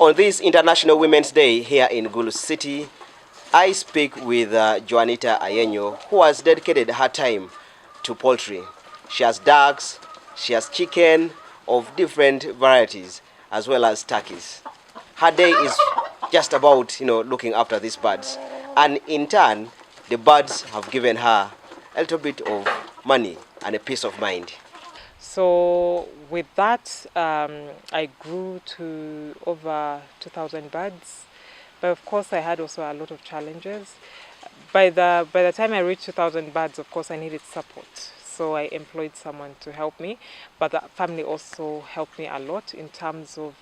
On this International Women's Day here in Gulu City, I speak with Joanita Ayenyo, who has dedicated her time to poultry. She has ducks, she has chicken of different varieties, as well as turkeys. Her day is just about, looking after these birds. And in turn, the birds have given her a little bit of money and a peace of mind. So with that, I grew to over 2,000 birds. But of course, I had also a lot of challenges. By the time I reached 2,000 birds, of course, I needed support. So I employed someone to help me. But the family also helped me a lot in terms of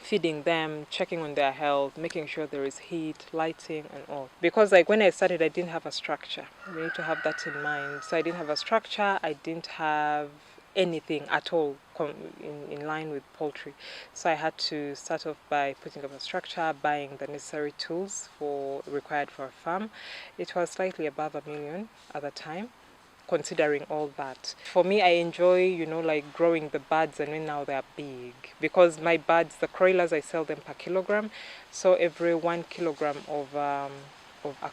feeding them, checking on their health, making sure there is heat, lighting, and all. Because like when I started, I didn't have a structure. We need to have that in mind. So I didn't have a structure. I didn't have anything at all in line with poultry. So I had to start off by putting up a structure, buying the necessary tools required for a farm. It was slightly above $1 million at the time, considering all that. For me, I enjoy, like growing the birds, and when now they're big. Because my birds, the broilers, I sell them per kilogram. So every 1 kilogram of a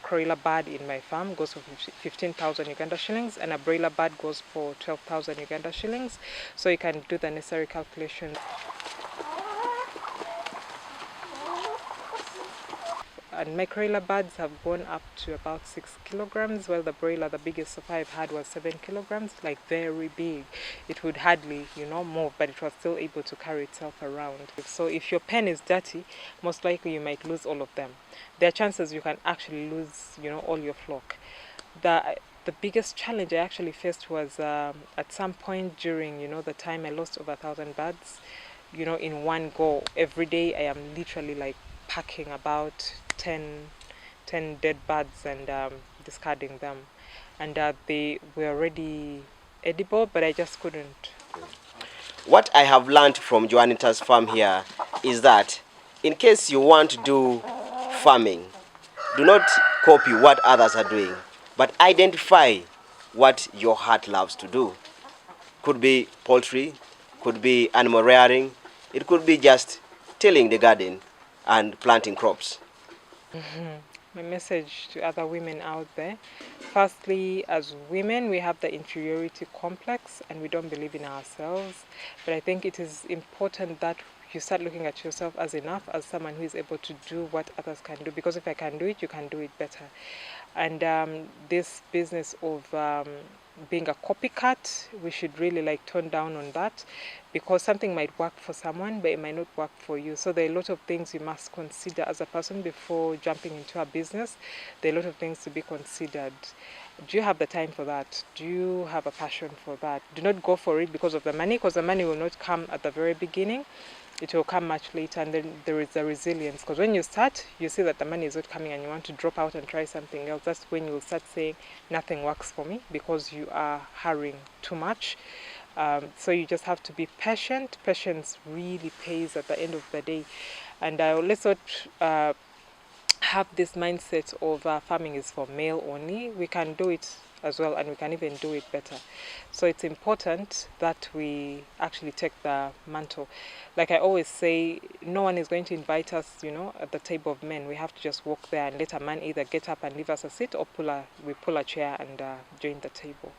broiler bird in my farm goes for 15,000 Uganda shillings, and a broiler bird goes for 12,000 Uganda shillings. So you can do the necessary calculations. And my broiler birds have gone up to about 6 kilograms, while the broiler, the biggest supply I've had was 7 kilograms, like very big. It would hardly, move, but it was still able to carry itself around. So if your pen is dirty, most likely you might lose all of them. There are chances you can actually lose, all your flock. The biggest challenge I actually faced was at some point during, the time I lost over 1,000 birds, in one go. Every day I am literally like packing about 10 dead birds and discarding them. And they were already edible, but I just couldn't. What I have learned from Joanita's farm here is that in case you want to do farming, do not copy what others are doing, but identify what your heart loves to do. Could be poultry, could be animal rearing, it could be just tilling the garden and planting crops. My message to other women out there: firstly, as women, we have the inferiority complex and we don't believe in ourselves. But I think it is important that you start looking at yourself as enough, as someone who is able to do what others can do. Because if I can do it, you can do it better. And this business of being a copycat, we should really tone down on that, because something might work for someone but it might not work for you. So there are a lot of things you must consider as a person before jumping into a business. There are a lot of things to be considered. Do you have the time for that? Do you have a passion for that? Do not go for it because of the money, because the money will not come at the very beginning. It will come much later. And then there is the resilience, because when you start, you see that the money is not coming and you want to drop out and try something else. That's when you'll start saying, nothing works for me, because you are hurrying too much. So you just have to be patient. Patience really pays at the end of the day. And let's not have this mindset of farming is for male only. We can do it as well, and we can even do it better. So it's important that we actually take the mantle. Like I always say, no one is going to invite us, at the table of men. We have to just walk there and let a man either get up and leave us a seat, or we pull a chair and join the table.